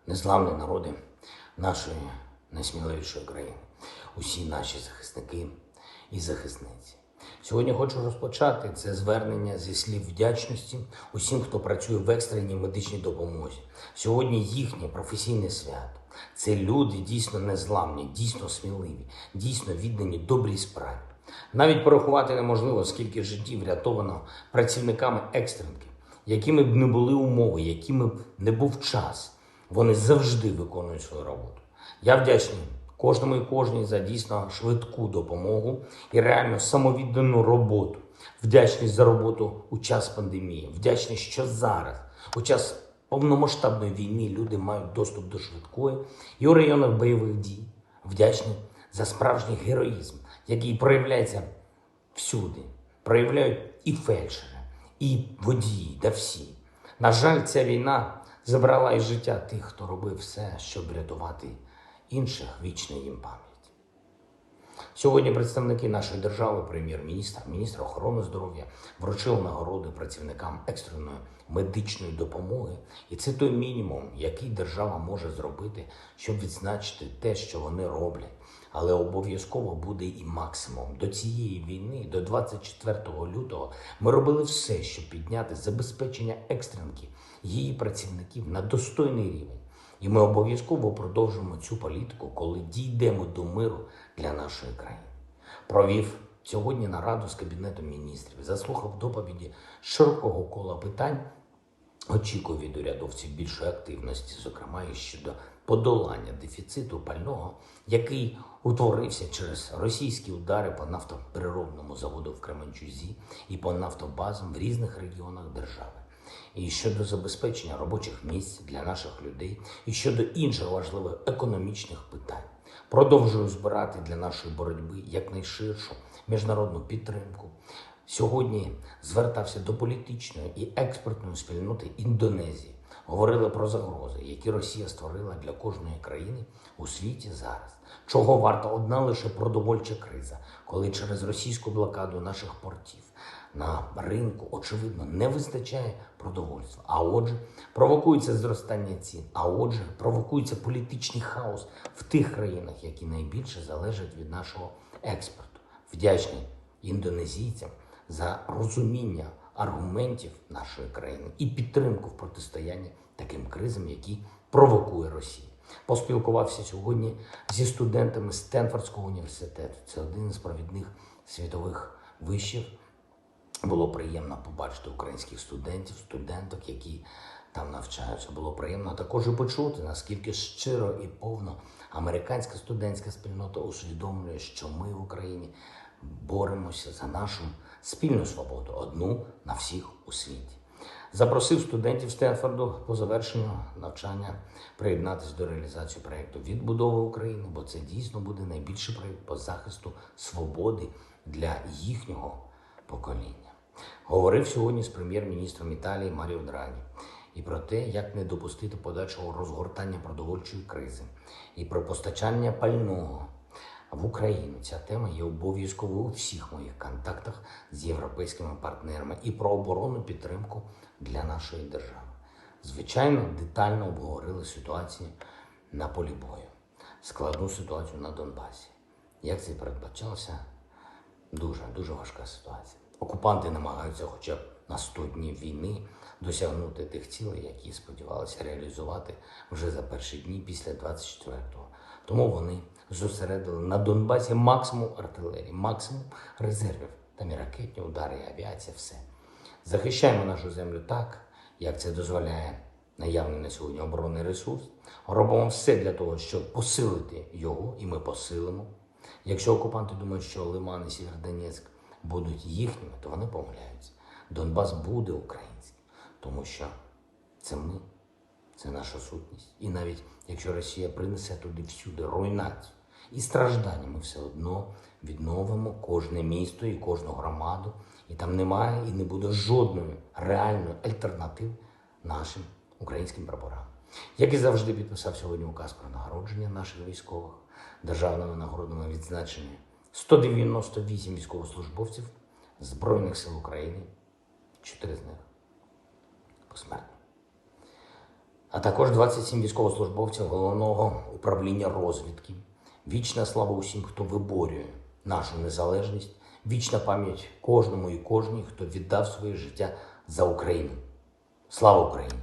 незламні народи нашої найсміливішої країни, усі наші захисники і захисниці. Сьогодні хочу розпочати це звернення зі слів вдячності усім, хто працює в екстреній медичній допомозі. Сьогодні їхнє професійне свято. Це люди дійсно незламні, дійсно сміливі, дійсно віддані добрій справі. Навіть порахувати неможливо, скільки життів врятовано працівниками екстренки, якими б не були умови, якими б не був час. Вони завжди виконують свою роботу. Я вдячний кожному і кожній за дійсно швидку допомогу і реально самовіддану роботу. Вдячний за роботу у час пандемії. Вдячний, що зараз, у час повномасштабної війни, люди мають доступ до швидкої і у районах бойових дій. Вдячний за справжній героїзм, який проявляється всюди. Проявляють і фельдшери, і водії, та всі. На жаль, ця війна забрала із життя тих, хто робив все, щоб врятувати інших, вічна їм пам'ять. Сьогодні представники нашої держави, прем'єр-міністр, міністр охорони здоров'я вручили нагороди працівникам екстреної медичної допомоги. І це той мінімум, який держава може зробити, щоб відзначити те, що вони роблять. Але обов'язково буде і максимум. До цієї війни, до 24 лютого, ми робили все, щоб підняти забезпечення екстренки, її працівників на достойний рівень. І ми обов'язково продовжимо цю політику, коли дійдемо до миру для нашої країни. Провів сьогодні нараду з Кабінетом міністрів, заслухав доповіді широкого кола питань, очікую від урядовців більшої активності, зокрема і щодо подолання дефіциту пального, який утворився через російські удари по нафтопереробному заводу в Кременчузі і по нафтобазам в різних регіонах держави. І щодо забезпечення робочих місць для наших людей, і щодо інших важливих економічних питань. Продовжую збирати для нашої боротьби якнайширшу міжнародну підтримку. Сьогодні звертався до політичної і експертної спільноти Індонезії. Говорили про загрози, які Росія створила для кожної країни у світі зараз. Чого варта одна лише продовольча криза, коли через російську блокаду наших портів на ринку, очевидно, не вистачає продовольства. А отже, провокується зростання цін. А отже, провокується політичний хаос в тих країнах, які найбільше залежать від нашого експорту. Вдячний індонезійцям за розуміння аргументів нашої країни і підтримку в протистоянні таким кризам, які провокує Росія. Поспілкувався сьогодні зі студентами Стенфордського університету. Це один із провідних світових вишів. Було приємно побачити українських студентів, студенток, які там навчаються. Було приємно також і почути, наскільки щиро і повно американська студентська спільнота усвідомлює, що ми в Україні боремося за нашу спільну свободу, одну на всіх у світі. Запросив студентів Стенфорду по завершенню навчання приєднатися до реалізації проєкту відбудови України, бо це дійсно буде найбільший проєкт по захисту свободи для їхнього покоління. Говорив сьогодні з прем'єр-міністром Італії Маріо Драгі і про те, як не допустити подальшого розгортання продовольчої кризи, і про постачання пального в Україну. Ця тема є обов'язковою у всіх моїх контактах з європейськими партнерами, і про оборонну підтримку для нашої держави. Звичайно, детально обговорили ситуацію на полі бою, складну ситуацію на Донбасі. Як це і передбачалося, дуже важка ситуація. Окупанти намагаються хоча б на 100 днів війни досягнути тих цілей, які сподівалися реалізувати вже за перші дні після 24-го. Тому вони зосередили на Донбасі максимум артилерії, максимум резервів, там і ракетні удари, і авіація, все. Захищаємо нашу землю так, як це дозволяє наявний на сьогодні оборонний ресурс. Робимо все для того, щоб посилити його, і ми посилимо. Якщо окупанти думають, що Лиман і Сєвєродонецьк будуть їхніми, то вони помиляються. Донбас буде українським, тому що це ми, це наша сутність. І навіть якщо Росія принесе туди всюди руйнацію і страждання, ми все одно відновимо кожне місто і кожну громаду. І там немає і не буде жодної реальної альтернативи нашим українським прапорам. Як і завжди, підписав сьогодні указ про нагородження наших військових, державними нагородами відзначення 198 військовослужбовців Збройних сил України, 4 з них посмертно. а також 27 військовослужбовців Головного управління розвідки. Вічна слава усім, хто виборює нашу незалежність, вічна пам'ять кожному і кожній, хто віддав своє життя за Україну. Слава Україні!